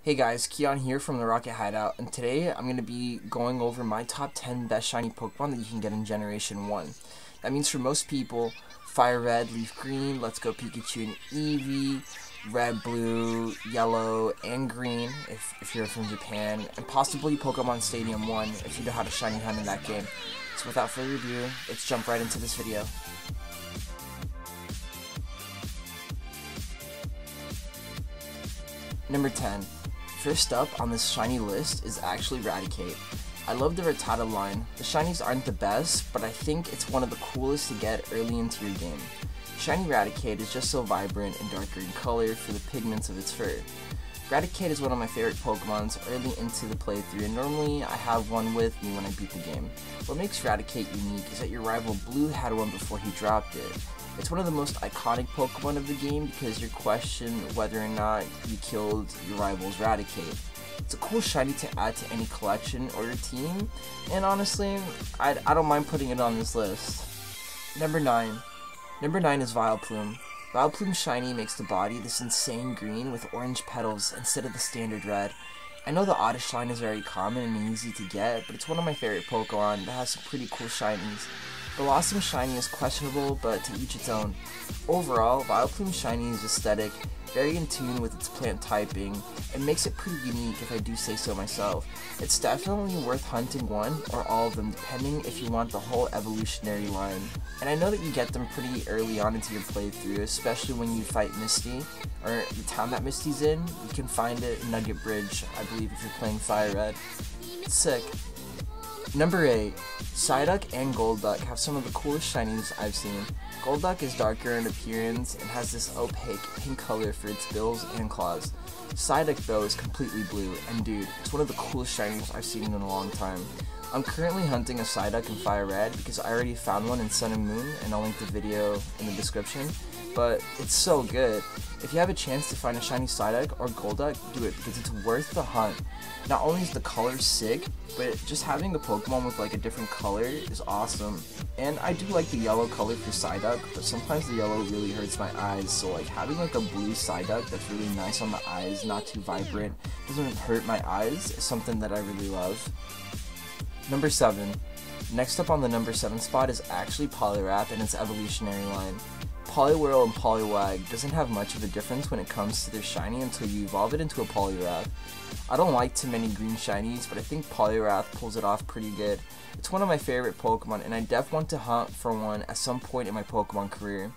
Hey guys, Keon here from the Rocket Hideout, and today I'm going to be going over my top 10 best shiny Pokemon that you can get in Generation 1. That means for most people, Fire Red, Leaf Green, Let's Go Pikachu and Eevee, Red, Blue, Yellow, and Green if you're from Japan, and possibly Pokemon Stadium 1 if you know how to shiny hunt in that game. So without further ado, let's jump right into this video. Number 10. First up on this shiny list is actually Raticate. I love the Rattata line. The shinies aren't the best, but I think it's one of the coolest to get early into your game. Shiny Raticate is just so vibrant and dark green color for the pigments of its fur. Raticate is one of my favorite Pokemons early into the playthrough, and normally I have one with me when I beat the game. What makes Raticate unique is that your rival Blue had one before he dropped it. It's one of the most iconic Pokemon of the game because you question whether or not you killed your rival's Raticate. It's a cool shiny to add to any collection or your team, and honestly, I don't mind putting it on this list. Number 9. Number 9 is Valplume. Valplume shiny makes the body this insane green with orange petals instead of the standard red. I know the Oddish line is very common and easy to get, but it's one of my favorite Pokemon that has some pretty cool shinies. The Blossom shiny is questionable, but to each its own. Overall, Valplume shiny is aesthetic, very in tune with its plant typing, and makes it pretty unique if I do say so myself. It's definitely worth hunting one or all of them depending if you want the whole evolutionary line. And I know that you get them pretty early on into your playthrough, especially when you fight Misty, or the town that Misty's in. You can find it in Nugget Bridge, I believe, if you're playing Fire Red. It's sick. Number 8. Psyduck and Goldbuck have some of the coolest shinies I've seen. Goldbuck is darker in appearance and has this opaque pink color for its bills and claws. Psyduck though is completely blue, and dude, it's one of the coolest shinies I've seen in a long time. I'm currently hunting a Psyduck in Fire Red because I already found one in Sun and Moon, and I'll link the video in the description, but it's so good. If you have a chance to find a shiny Psyduck or Goldbuck, do it because it's worth the hunt. Not only is the color sick, but just having a Pokemon with like a different color is awesome. And I do like the yellow color for Psyduck, but sometimes the yellow really hurts my eyes, so like having like a blue Psyduck that's really nice on the eyes, not too vibrant, doesn't hurt my eyes, is something that I really love. Number 7. Next up on the number 7 spot is actually Polywrath and its evolutionary line. Poliwhirl and Poliwag doesn't have much of a difference when it comes to their shiny until you evolve it into a Poliwrath. I don't like too many green shinies, but I think Polywrath pulls it off pretty good. It's one of my favorite Pokemon, and I definitely want to hunt for one at some point in my Pokemon career.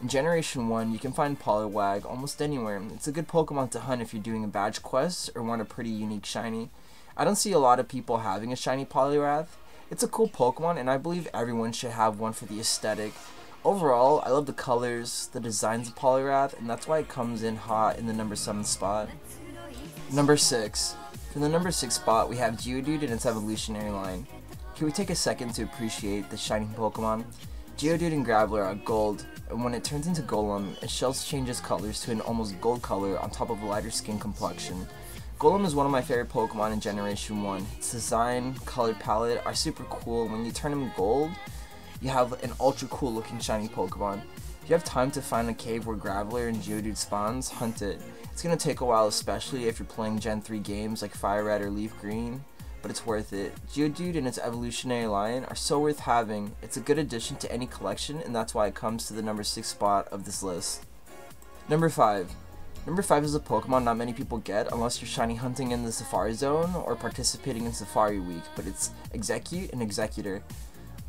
In Generation 1, you can find Poliwag almost anywhere. It's a good Pokemon to hunt if you're doing a badge quest or want a pretty unique shiny. I don't see a lot of people having a shiny Poliwrath. It's a cool Pokemon, and I believe everyone should have one for the aesthetic. Overall, I love the colors, the designs of Polywrath, and that's why it comes in hot in the number 7 spot. Number 6. For the number 6 spot, we have Geodude and its evolutionary line. Can we take a second to appreciate the shiny Pokemon? Geodude and Graveler are gold, and when it turns into Golem, its shell changes colors to an almost gold color on top of a lighter skin complexion. Golem is one of my favorite Pokemon in Generation 1. Its design, color palette are super cool. When you turn him gold, you have an ultra cool looking shiny Pokemon. If you have time to find a cave where Graveler and Geodude spawns, hunt it. It's gonna take a while, especially if you're playing Gen 3 games like Fire Red or Leaf Green, but it's worth it. Geodude and its evolutionary line are so worth having. It's a good addition to any collection, and that's why it comes to the number 6 spot of this list. Number 5. Number 5 is a Pokemon not many people get unless you're shiny hunting in the Safari Zone or participating in Safari Week, but it's Exeggutor and Exeggutor.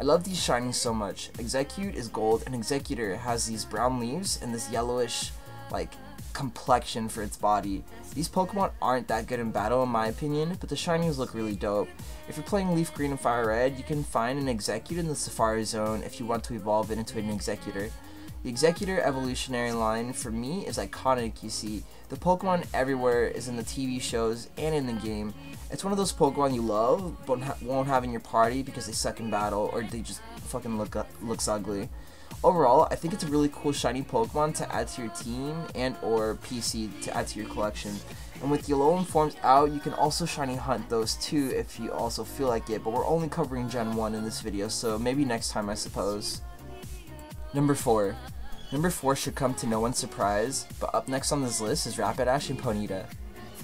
I love these shinies so much. Exeggutor is gold, and Exeggutor has these brown leaves and this yellowish, like, complexion for its body. These Pokemon aren't that good in battle in my opinion, but the shinies look really dope. If you're playing Leaf Green and Fire Red, you can find an Exeggutor in the Safari Zone if you want to evolve it into an Exeggutor. The Exeggutor evolutionary line for me is iconic. You see, the Pokemon everywhere is in the TV shows and in the game. It's one of those Pokemon you love but won't have in your party because they suck in battle or they just fucking looks ugly. Overall, I think it's a really cool shiny Pokemon to add to your team and or PC to add to your collection. And with the Alolan forms out, you can also shiny hunt those too if you also feel like it, but we're only covering Gen 1 in this video, so maybe next time I suppose. Number 4. Number 4 should come to no one's surprise, but up next on this list is Rapidash and Ponyta.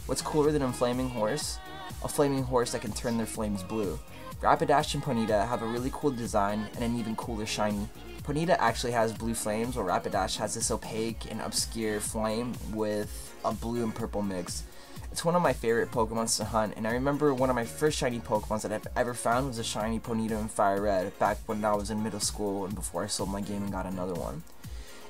What's cooler than a flaming horse? A flaming horse that can turn their flames blue. Rapidash and Ponyta have a really cool design and an even cooler shiny. Ponyta actually has blue flames, while Rapidash has this opaque and obscure flame with a blue and purple mix. It's one of my favorite Pokemons to hunt, and I remember one of my first shiny Pokemons that I've ever found was a shiny Ponyta in Fire Red back when I was in middle school and before I sold my game and got another one.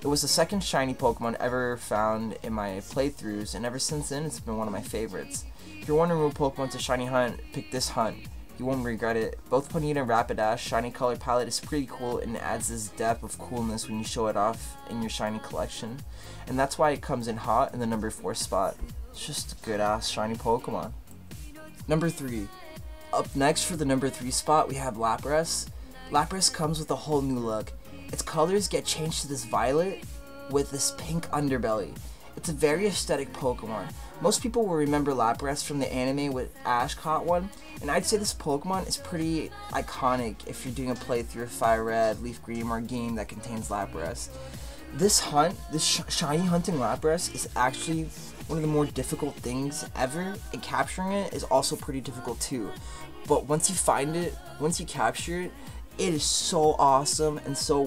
It was the second shiny Pokemon ever found in my playthroughs, and ever since then it's been one of my favorites. If you're wondering what Pokemon to shiny hunt, pick this hunt. You won't regret it. Both Ponyta and Rapidash shiny color palette is pretty cool and adds this depth of coolness when you show it off in your shiny collection. And that's why it comes in hot in the number 4 spot. It's just a good ass shiny Pokemon. Number 3. Up next for the number 3 spot we have Lapras. Lapras comes with a whole new look. Its colors get changed to this violet with this pink underbelly. It's a very aesthetic Pokemon. Most people will remember Lapras from the anime with Ash caught one, and I'd say this Pokemon is pretty iconic if you're doing a playthrough of Fire Red, Leaf Green, or a game that contains Lapras. This shiny hunting Lapras is actually one of the more difficult things ever, and capturing it is also pretty difficult too. But once you find it, once you capture it, it is so awesome and so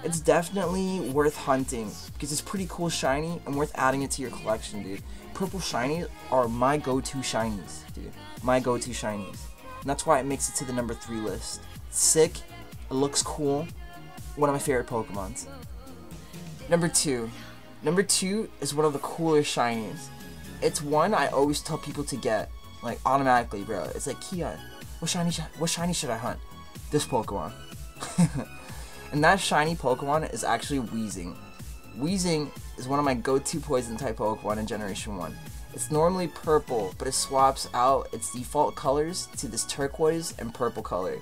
it's definitely worth hunting because it's pretty cool shiny and worth adding it to your collection, dude. Purple shinies are my go-to shinies, dude. My go-to shinies. And that's why it makes it to the number 3 list. It's sick, it looks cool, one of my favorite Pokemons. Number 2. Number 2 is one of the cooler shinies. It's one I always tell people to get, like automatically, bro. It's like, Keon, what shiny should I hunt? This Pokemon. And that shiny Pokemon is actually Weezing. Weezing is one of my go-to poison type Pokemon in Generation 1. It's normally purple, but it swaps out its default colors to this turquoise and purple color.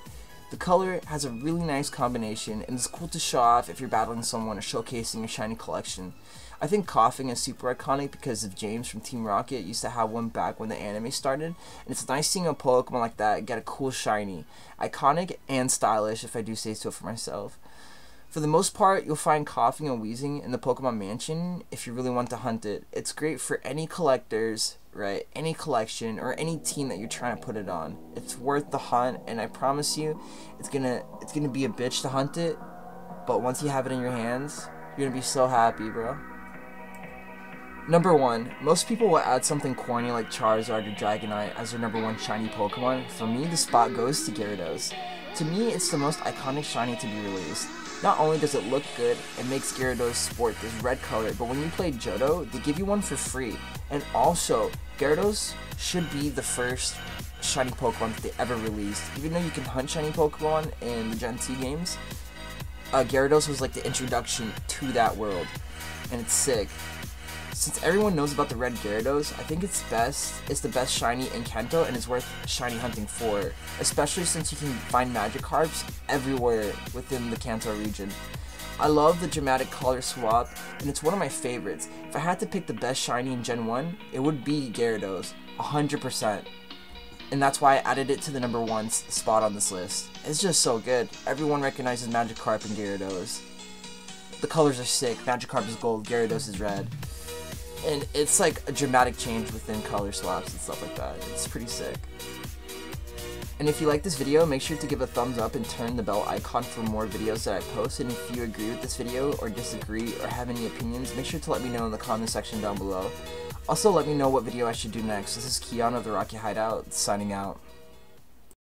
The color has a really nice combination and it's cool to show off if you're battling someone or showcasing your shiny collection. I think Coughing is super iconic because of James from Team Rocket used to have one back when the anime started, and it's nice seeing a Pokemon like that get a cool shiny. Iconic and stylish, if I do say so for myself. For the most part, you'll find Coughing and Weezing in the Pokemon Mansion if you really want to hunt it. It's great for any collectors, right? Any collection or any team that you're trying to put it on. It's worth the hunt, and I promise you, it's gonna be a bitch to hunt it, but once you have it in your hands, you're gonna be so happy, bro. Number 1. Most people will add something corny like Charizard or Dragonite as their number 1 shiny Pokemon. For me, the spot goes to Gyarados. To me, it's the most iconic shiny to be released. Not only does it look good, it makes Gyarados sport this red color, but when you play Johto, they give you one for free. And also, Gyarados should be the first shiny Pokemon that they ever released. Even though you can hunt shiny Pokemon in the Gen 2 games, Gyarados was like the introduction to that world, and it's sick. Since everyone knows about the red Gyarados, I think it's the best shiny in Kanto and is worth shiny hunting for, especially since you can find Magikarps everywhere within the Kanto region. I love the dramatic color swap, and it's one of my favorites. If I had to pick the best shiny in Gen 1, it would be Gyarados, 100%. And that's why I added it to the number 1 spot on this list. It's just so good. Everyone recognizes Magikarp and Gyarados. The colors are sick. Magikarp is gold, Gyarados is red. And it's like a dramatic change within color swaps and stuff like that. It's pretty sick. And if you like this video, make sure to give a thumbs up and turn the bell icon for more videos that I post. And if you agree with this video or disagree or have any opinions, make sure to let me know in the comment section down below. Also, let me know what video I should do next. This is Keon of the Rocky Hideout, signing out.